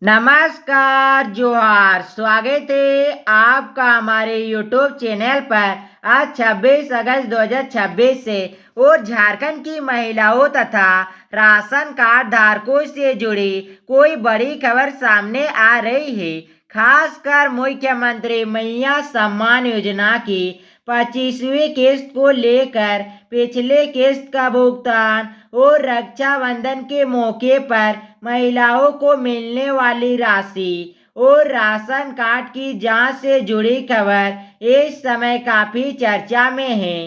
नमस्कार जोहार। स्वागत है आपका हमारे YouTube चैनल पर। आज 26 अगस्त 2026 से और झारखंड की महिलाओं तथा राशन कार्ड धारकों से जुड़ी कोई बड़ी खबर सामने आ रही है। खासकर मुख्यमंत्री मैया सम्मान योजना की 25वीं किस्त को लेकर पिछले किस्त का भुगतान और रक्षाबंधन के मौके पर महिलाओं को मिलने वाली राशि और राशन कार्ड की जांच से जुड़ी खबर इस समय काफी चर्चा में है।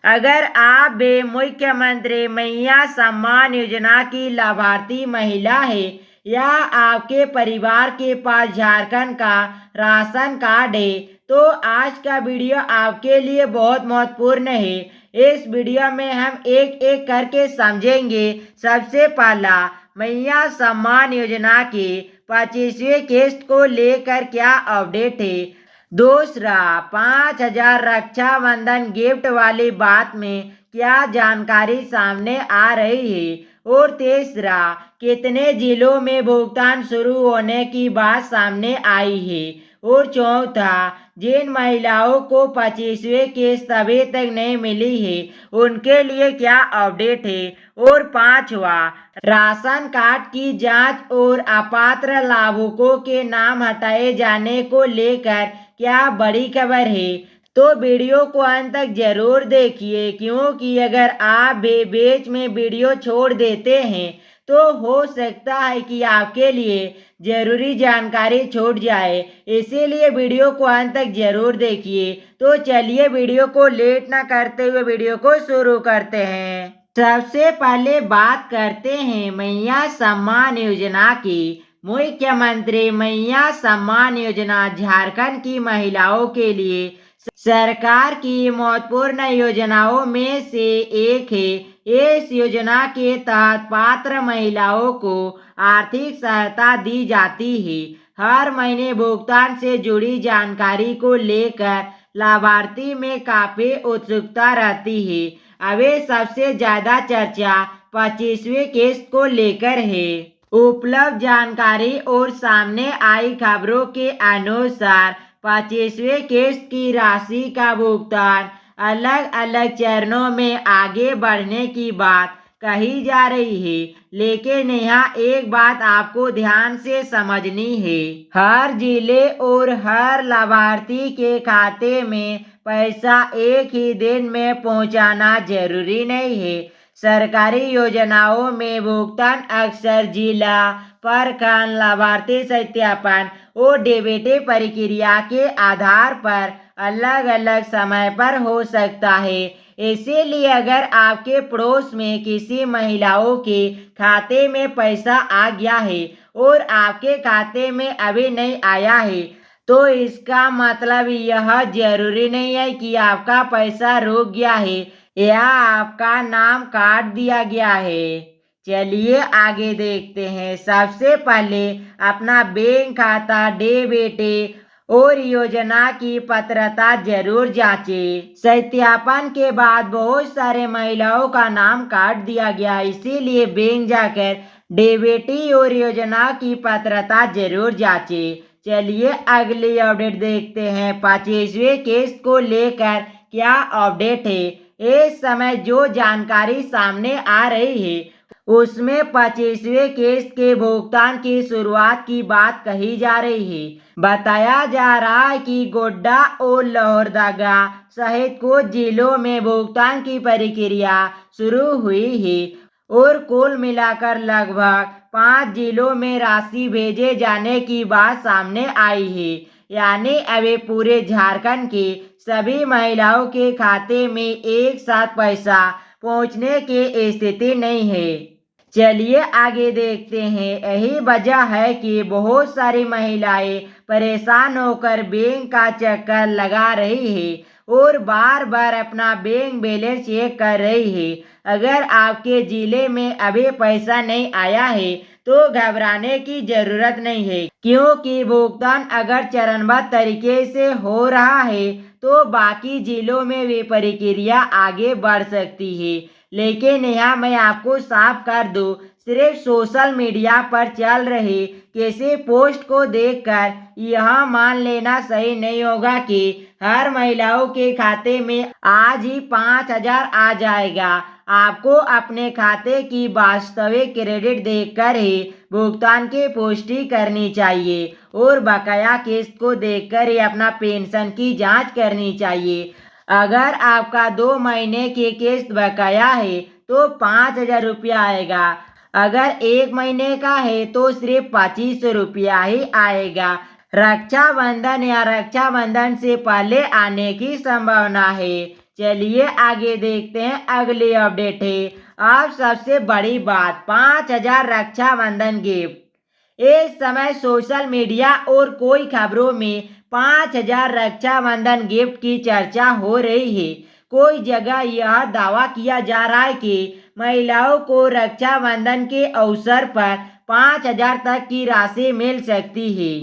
अगर आप भी मुख्यमंत्री मैया सम्मान योजना की लाभार्थी महिला है या आपके परिवार के पास झारखंड का राशन कार्ड है तो आज का वीडियो आपके लिए बहुत महत्वपूर्ण है। इस वीडियो में हम एक एक करके समझेंगे। सबसे पहला, मैया सम्मान योजना की 25वीं किस्त को लेकर क्या अपडेट है। दूसरा, 5,000 रक्षाबंधन गिफ्ट वाली बात में क्या जानकारी सामने आ रही है। और तीसरा, कितने जिलों में भुगतान शुरू होने की बात सामने आई है। और चौथा, जिन महिलाओं को 25वीं किस्त अभी तक नहीं मिली है उनके लिए क्या अपडेट है। और पांचवा, राशन कार्ड की जांच और अपात्र लाभुकों के नाम हटाए जाने को लेकर क्या बड़ी खबर है। तो वीडियो को अंत तक जरूर देखिए, क्योंकि अगर आप भी बीच में वीडियो छोड़ देते हैं तो हो सकता है कि आपके लिए जरूरी जानकारी छूट जाए। इसीलिए वीडियो को अंत तक जरूर देखिए। तो चलिए वीडियो को लेट ना करते हुए वीडियो को शुरू करते हैं। सबसे पहले बात करते हैं मैया सम्मान योजना की। मुख्यमंत्री मैया सम्मान योजना झारखंड की महिलाओं के लिए सरकार की महत्वपूर्ण योजनाओं में से एक है। इस योजना के तहत पात्र महिलाओं को आर्थिक सहायता दी जाती है। हर महीने भुगतान से जुड़ी जानकारी को लेकर लाभार्थी में काफी उत्सुकता रहती है। अभी सबसे ज्यादा चर्चा 25वीं किस्त को लेकर है। उपलब्ध जानकारी और सामने आई खबरों के अनुसार 25वीं किस्त की राशि का भुगतान अलग अलग चरणों में आगे बढ़ने की बात कही जा रही है। लेकिन यहाँ एक बात आपको ध्यान से समझनी है। हर जिले और हर लाभार्थी के खाते में पैसा एक ही दिन में पहुँचाना जरूरी नहीं है। सरकारी योजनाओं में भुगतान अक्सर जिला, प्रखंड, लाभार्थी सत्यापन और डीबीटी प्रक्रिया के आधार पर अलग अलग समय पर हो सकता है। इसीलिए अगर आपके पड़ोस में किसी महिलाओं के खाते में पैसा आ गया है और आपके खाते में अभी नहीं आया है तो इसका मतलब यह जरूरी नहीं है कि आपका पैसा रुक गया है या आपका नाम काट दिया गया है। चलिए आगे देखते हैं। सबसे पहले अपना बैंक खाता, डीबीटी और योजना की पात्रता जरूर जांचें। सत्यापन के बाद बहुत सारे महिलाओं का नाम काट दिया गया, इसीलिए बैंक जाकर डीबीटी और योजना की पात्रता जरूर जांचें। चलिए अगली अपडेट देखते हैं। 25वीं किस्त को लेकर क्या अपडेट है। इस समय जो जानकारी सामने आ रही है उसमें 25वीं किस्त के भुगतान की शुरुआत की बात कही जा रही है। बताया जा रहा है कि गोड्डा और लोहरदगा सहित कुछ जिलों में भुगतान की प्रक्रिया शुरू हुई है और कुल मिलाकर लगभग 5 जिलों में राशि भेजे जाने की बात सामने आई है। यानी अभी पूरे झारखंड के सभी महिलाओं के खाते में एक साथ पैसा पहुंचने की स्थिति नहीं है। चलिए आगे देखते हैं। यही वजह है कि बहुत सारी महिलाएं परेशान होकर बैंक का चक्कर लगा रही है और बार बार अपना बैंक बैलेंस चेक कर रही है। अगर आपके जिले में अभी पैसा नहीं आया है तो घबराने की जरूरत नहीं है, क्योंकि भुगतान अगर चरणबद्ध तरीके से हो रहा है तो बाकी जिलों में भी प्रक्रिया आगे बढ़ सकती है। लेकिन यहाँ मैं आपको साफ कर दूं, सिर्फ सोशल मीडिया पर चल रही किसी पोस्ट को देखकर यह मान लेना सही नहीं होगा कि हर महिलाओं के खाते में आज ही 5,000 आ जाएगा। आपको अपने खाते की वास्तविक क्रेडिट देखकर ही भुगतान की पुष्टि करनी चाहिए और बकाया किस्त को देखकर ही अपना पेंशन की जांच करनी चाहिए। अगर आपका 2 महीने की किस्त बकाया है तो 5,000 रुपया आएगा। अगर 1 महीने का है तो सिर्फ 2,500 रुपया ही आएगा। रक्षाबंधन या रक्षाबंधन से पहले आने की संभावना है। चलिए आगे देखते हैं, अगली अपडेट है। अब सबसे बड़ी बात, 5,000 रक्षाबंधन गिफ्ट। इस समय सोशल मीडिया और कोई खबरों में 5,000 रक्षाबंधन गिफ्ट की चर्चा हो रही है। कोई जगह यह दावा किया जा रहा है कि महिलाओं को रक्षाबंधन के अवसर पर 5,000 तक की राशि मिल सकती है।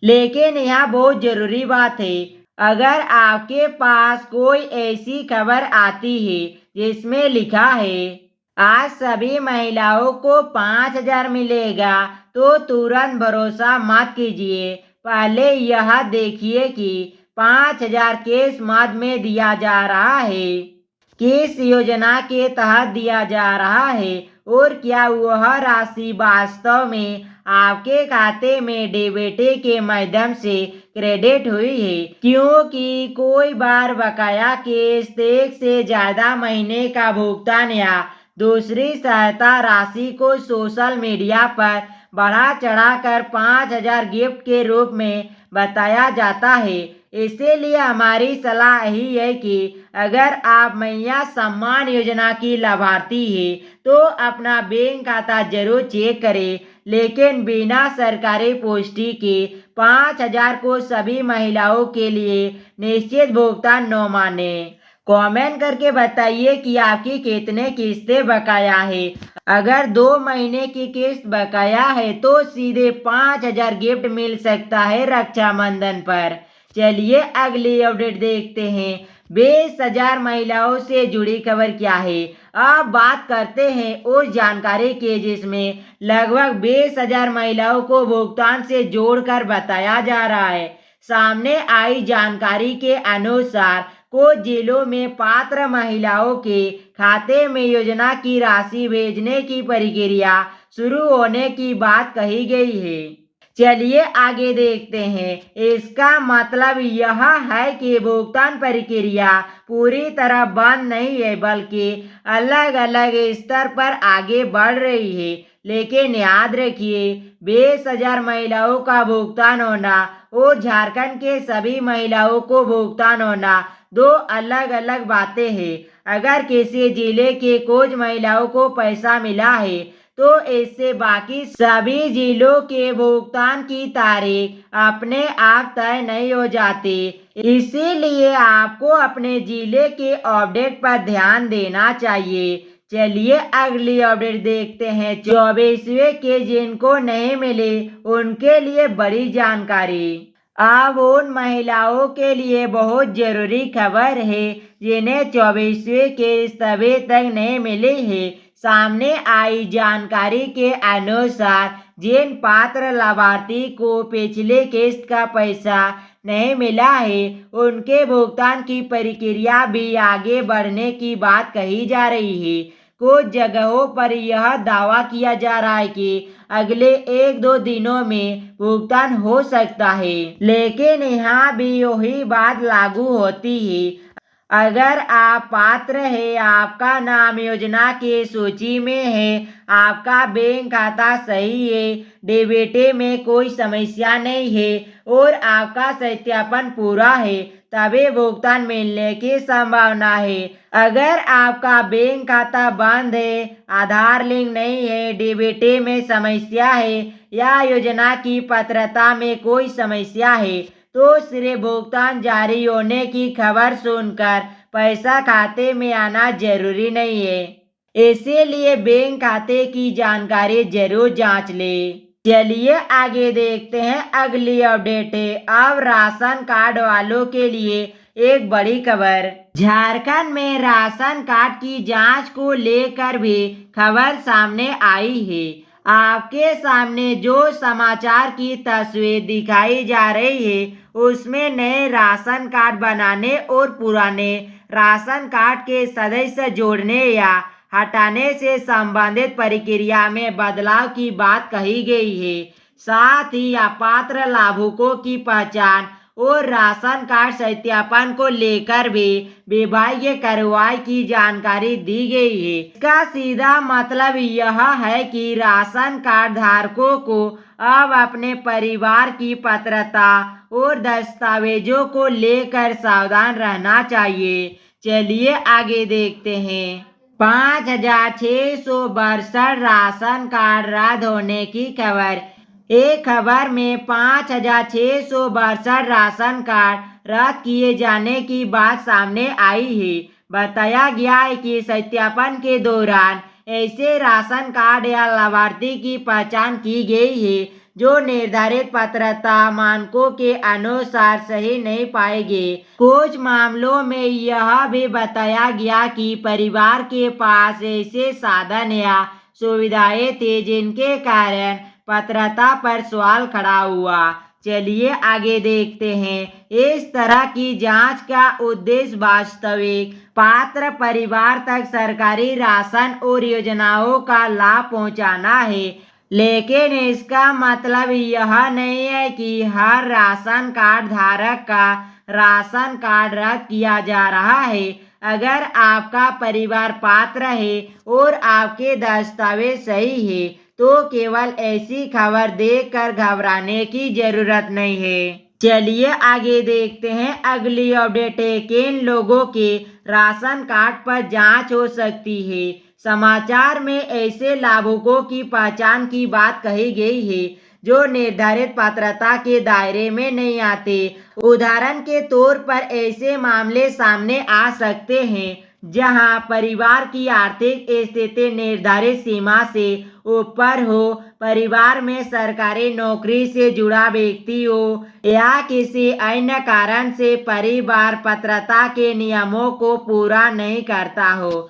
लेकिन यह बहुत जरूरी बात है, अगर आपके पास कोई ऐसी खबर आती है जिसमें लिखा है आज सभी महिलाओं को 5,000 मिलेगा, तो तुरंत भरोसा मत कीजिए। पहले यह देखिए कि 5,000 किस मद में दिया जा रहा है, किस योजना के तहत दिया जा रहा है और क्या वह राशि वास्तव में आपके खाते में डीबीटी के माध्यम से क्रेडिट हुई है। क्योंकि कोई बार बकाया किस्त, एक से ज्यादा महीने का भुगतान या दूसरी सहायता राशि को सोशल मीडिया पर बढ़ा चढ़ाकर 5,000 गिफ्ट के रूप में बताया जाता है। इसीलिए हमारी सलाह यही है कि अगर आप मैया सम्मान योजना की लाभार्थी है तो अपना बैंक खाता जरूर चेक करें, लेकिन बिना सरकारी पुष्टि के 5,000 को सभी महिलाओं के लिए निश्चित भुगतान न माने। कमेंट करके बताइए कि आपकी कितने किस्तें बकाया है। अगर 2 महीने की किस्त बकाया है तो सीधे 5,000 गिफ्ट मिल सकता है रक्षाबंधन पर। चलिए अगली अपडेट देखते हैं। 20,000 महिलाओं से जुड़ी खबर क्या है। अब बात करते हैं उस जानकारी की जिसमें लगभग 20,000 महिलाओं को भुगतान से जोड़कर बताया जा रहा है। सामने आई जानकारी के अनुसार कुछ जिलों में पात्र महिलाओं के खाते में योजना की राशि भेजने की प्रक्रिया शुरू होने की बात कही गई है। चलिए आगे देखते हैं। इसका मतलब यह है कि भुगतान प्रक्रिया पूरी तरह बंद नहीं है, बल्कि अलग अलग स्तर पर आगे बढ़ रही है। लेकिन याद रखिए, 20,000 महिलाओं का भुगतान होना और झारखंड के सभी महिलाओं को भुगतान होना दो अलग अलग बातें हैं। अगर किसी जिले के कुछ महिलाओं को पैसा मिला है तो इससे बाकी सभी जिलों के भुगतान की तारीख अपने आप तय नहीं हो जाती। इसीलिए आपको अपने जिले के अपडेट पर ध्यान देना चाहिए। चलिए अगली अपडेट देखते हैं। 24वें के जिनको नहीं मिली उनके लिए बड़ी जानकारी। अब उन महिलाओं के लिए बहुत जरूरी खबर है जिन्हें 24वें किस्त अभी तक नहीं मिली है। सामने आई जानकारी के अनुसार जिन पात्र लाभार्थी को पिछले किस्त का पैसा नहीं मिला है उनके भुगतान की प्रक्रिया भी आगे बढ़ने की बात कही जा रही है। कुछ जगहों पर यह दावा किया जा रहा है कि अगले 1-2 दिनों में भुगतान हो सकता है, लेकिन यहाँ भी वही बात लागू होती है। अगर आप पात्र है, आपका नाम योजना की सूची में है, आपका बैंक खाता सही है, डीबीटी में कोई समस्या नहीं है और आपका सत्यापन पूरा है, तभी भुगतान मिलने की संभावना है। अगर आपका बैंक खाता बंद है, आधार लिंक नहीं है, डीबीटी में समस्या है या योजना की पात्रता में कोई समस्या है तो सिर्फ भुगतान जारी होने की खबर सुनकर पैसा खाते में आना जरूरी नहीं है। इसीलिए बैंक खाते की जानकारी जरूर जांच ले। चलिए आगे देखते हैं, अगली अपडेट है। अब राशन कार्ड वालों के लिए एक बड़ी खबर। झारखंड में राशन कार्ड की जांच को लेकर भी खबर सामने आई है। आपके सामने जो समाचार की तस्वीर दिखाई जा रही है उसमें नए राशन कार्ड बनाने और पुराने राशन कार्ड के सदस्य जोड़ने या हटाने से संबंधित प्रक्रिया में बदलाव की बात कही गई है। साथ ही अपात्र लाभुकों की पहचान और राशन कार्ड सत्यापन को लेकर भी विभागीय कार्रवाई की जानकारी दी गई है। इसका सीधा मतलब यह है कि राशन कार्ड धारकों को अब अपने परिवार की पात्रता और दस्तावेजों को लेकर सावधान रहना चाहिए। चलिए आगे देखते हैं। 5,662 राशन कार्ड रद्द होने की खबर। एक खबर में 5,662 राशन कार्ड रद्द किए जाने की बात सामने आई है। बताया गया है कि सत्यापन के दौरान ऐसे राशन कार्ड या लाभार्थी की पहचान की गई है जो निर्धारित पात्रता मानकों के अनुसार सही नहीं पाएंगे। कुछ मामलों में यह भी बताया गया कि परिवार के पास ऐसे साधन या सुविधाएं थे जिनके कारण पात्रता पर सवाल खड़ा हुआ। चलिए आगे देखते हैं। इस तरह की जांच का उद्देश्य वास्तविक पात्र परिवार तक सरकारी राशन और योजनाओं का लाभ पहुंचाना है, लेकिन इसका मतलब यह नहीं है कि हर राशन कार्ड धारक का राशन कार्ड रद्द किया जा रहा है। अगर आपका परिवार पात्र है और आपके दस्तावेज सही है तो केवल ऐसी खबर देखकर घबराने की जरूरत नहीं है। चलिए आगे देखते हैं। अगली अपडेट है, किन लोगों के राशन कार्ड पर जांच हो सकती है। समाचार में ऐसे लाभुकों की पहचान की बात कही गई है जो निर्धारित पात्रता के दायरे में नहीं आते। उदाहरण के तौर पर ऐसे मामले सामने आ सकते हैं जहां परिवार की आर्थिक स्थिति निर्धारित सीमा से ऊपर हो, परिवार में सरकारी नौकरी से जुड़ा व्यक्ति हो या किसी अन्य कारण से परिवार पात्रता के नियमों को पूरा नहीं करता हो।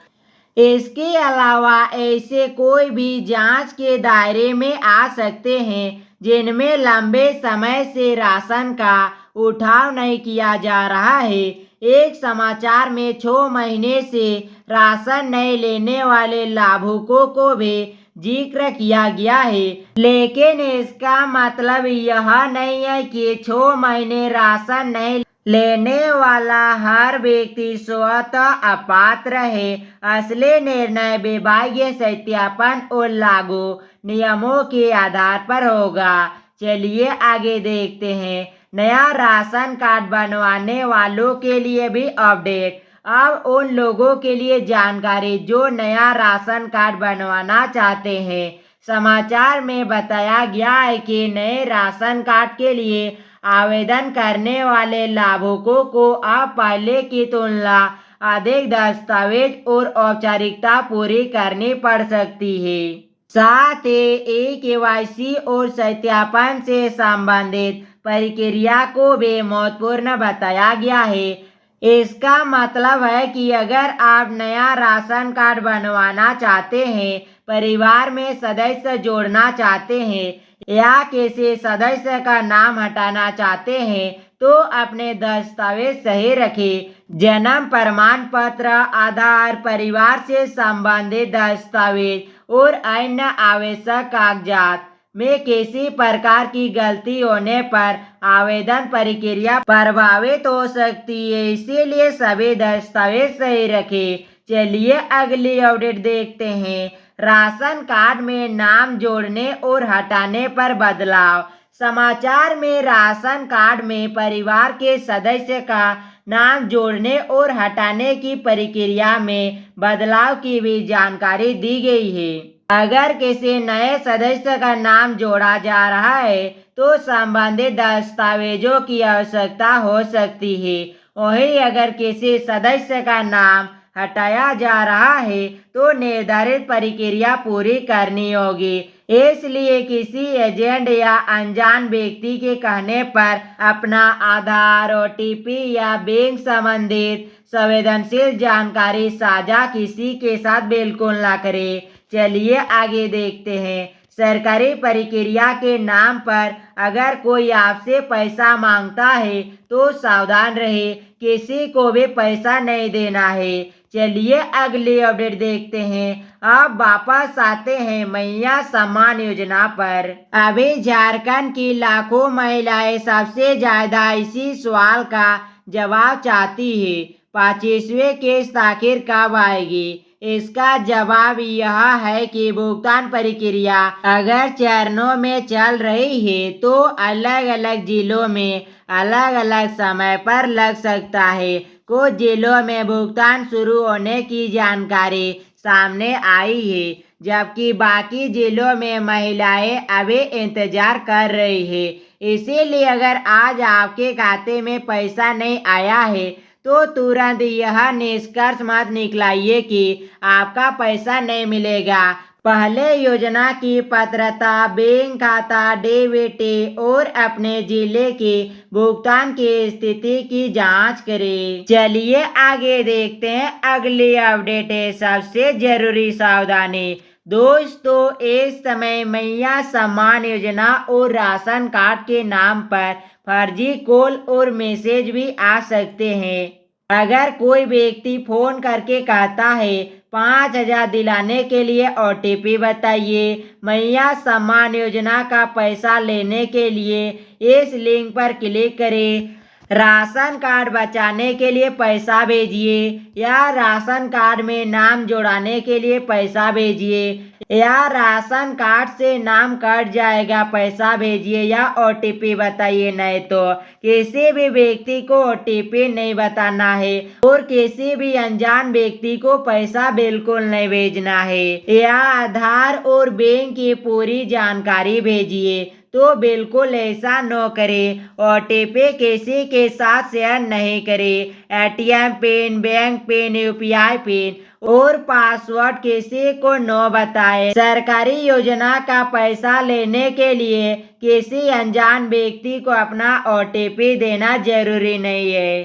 इसके अलावा ऐसे कोई भी जांच के दायरे में आ सकते हैं जिनमें लंबे समय से राशन का उठाव नहीं किया जा रहा है। एक समाचार में 6 महीने से राशन नहीं लेने वाले लाभुकों को भी जिक्र किया गया है, लेकिन इसका मतलब यह नहीं है कि 6 महीने राशन नहीं लेने वाला हर व्यक्ति स्वतः अपात्र है। असली निर्णय विभागीय सत्यापन और लागू नियमों के आधार पर होगा। चलिए आगे देखते हैं। नया राशन कार्ड बनवाने वालों के लिए भी अपडेट। अब उन लोगों के लिए जानकारी जो नया राशन कार्ड बनवाना चाहते हैं। समाचार में बताया गया है कि नए राशन कार्ड के लिए आवेदन करने वाले लाभुकों को अब पहले की तुलना अधिक दस्तावेज और औपचारिकता पूरी करनी पड़ सकती है। साथ ही KYC और सत्यापन से संबंधित प्रक्रिया को भी महत्वपूर्ण बताया गया है। इसका मतलब है कि अगर आप नया राशन कार्ड बनवाना चाहते हैं, परिवार में सदस्य जोड़ना चाहते हैं या किसी सदस्य का नाम हटाना चाहते हैं तो अपने दस्तावेज सही रखें। जन्म प्रमाण पत्र, आधार, परिवार से संबंधित दस्तावेज और अन्य आवश्यक कागजात में किसी प्रकार की गलती होने पर आवेदन प्रक्रिया प्रभावित हो सकती है, इसीलिए सभी दस्तावेज सही रखें। चलिए अगली अपडेट देखते हैं। राशन कार्ड में नाम जोड़ने और हटाने पर बदलाव। समाचार में राशन कार्ड में परिवार के सदस्य का नाम जोड़ने और हटाने की प्रक्रिया में बदलाव की भी जानकारी दी गई है। अगर किसी नए सदस्य का नाम जोड़ा जा रहा है तो संबंधित दस्तावेजों की आवश्यकता हो सकती है। वहीं अगर किसी सदस्य का नाम हटाया जा रहा है तो निर्धारित प्रक्रिया पूरी करनी होगी। इसलिए किसी एजेंट या अनजान व्यक्ति के कहने पर अपना आधार, ओटीपी या बैंक संबंधित संवेदनशील जानकारी साझा किसी के साथ बिल्कुल ना करें। चलिए आगे देखते हैं। सरकारी प्रक्रिया के नाम पर अगर कोई आपसे पैसा मांगता है तो सावधान रहे, किसी को भी पैसा नहीं देना है। चलिए अगली अपडेट देखते हैं। अब वापस आते हैं मैया सम्मान योजना पर। अभी झारखंड की लाखों महिलाएं सबसे ज्यादा इसी सवाल का जवाब चाहती है, 25वीं किस्त आखिर कब आएगी। इसका जवाब यह है कि भुगतान प्रक्रिया अगर चरणों में चल रही है तो अलग अलग जिलों में अलग अलग समय पर लग सकता है। कुछ जिलों में भुगतान शुरू होने की जानकारी सामने आई है, जबकि बाकी जिलों में महिलाएं अभी इंतजार कर रही है। इसीलिए अगर आज आपके खाते में पैसा नहीं आया है तो तुरंत यह निष्कर्ष मत निकालिए कि आपका पैसा नहीं मिलेगा। पहले योजना की पात्रता, बैंक खाता, डेबिट और अपने जिले के भुगतान की स्थिति की जांच करें। चलिए आगे देखते हैं अगली अपडेट है सबसे जरूरी सावधानी। दोस्तों, इस समय मैया सम्मान योजना और राशन कार्ड के नाम पर फर्जी कॉल और मैसेज भी आ सकते हैं। अगर कोई व्यक्ति फोन करके कहता है 5,000 दिलाने के लिए ओटीपी बताइए, मैया सम्मान योजना का पैसा लेने के लिए इस लिंक पर क्लिक करें, राशन कार्ड बचाने के लिए पैसा भेजिए, या राशन कार्ड में नाम जोड़ाने के लिए पैसा भेजिए, या राशन कार्ड से नाम कट जाएगा पैसा भेजिए, या ओटीपी बताइए। नहीं तो किसी भी व्यक्ति को ओटीपी नहीं बताना है और किसी भी अनजान व्यक्ति को पैसा बिल्कुल नहीं भेजना है। या आधार और बैंक की पूरी जानकारी भेजिए। तो बिल्कुल ऐसा न करें। ओटीपी किसी के साथ शेयर नहीं करें। ATM pin, bank pin, UPI pin और पासवर्ड किसी को न बताएं। सरकारी योजना का पैसा लेने के लिए किसी अनजान व्यक्ति को अपना ओटीपी देना जरूरी नहीं है।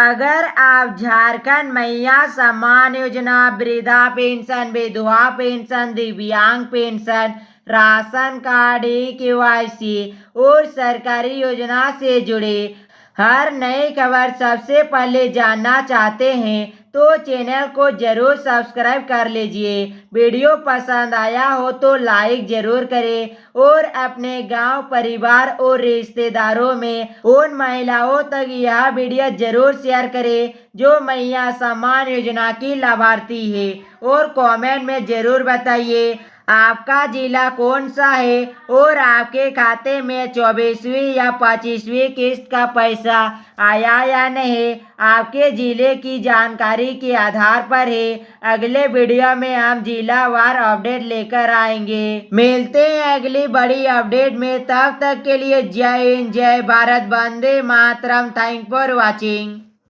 अगर आप झारखंड मैया सम्मान योजना, वृद्धा पेंशन, विधवा पेंशन, दिव्यांग पेंशन, राशन कार्ड, केवाईसी और सरकारी योजना से जुड़े हर नई खबर सबसे पहले जानना चाहते हैं तो चैनल को जरूर सब्सक्राइब कर लीजिए। वीडियो पसंद आया हो तो लाइक जरूर करें और अपने गांव, परिवार और रिश्तेदारों में उन महिलाओं तक यह वीडियो जरूर शेयर करें जो मैया सम्मान योजना की लाभार्थी है। और कमेंट में जरूर बताइए आपका जिला कौन सा है और आपके खाते में 24वीं या 25वीं किस्त का पैसा आया या नहीं। आपके जिले की जानकारी के आधार पर है। अगले वीडियो में हम जिलावार अपडेट लेकर आएंगे। मिलते हैं अगली बड़ी अपडेट में, तब तक के लिए जय हिंद, जय भारत, वंदे मातरम। Thank for watching.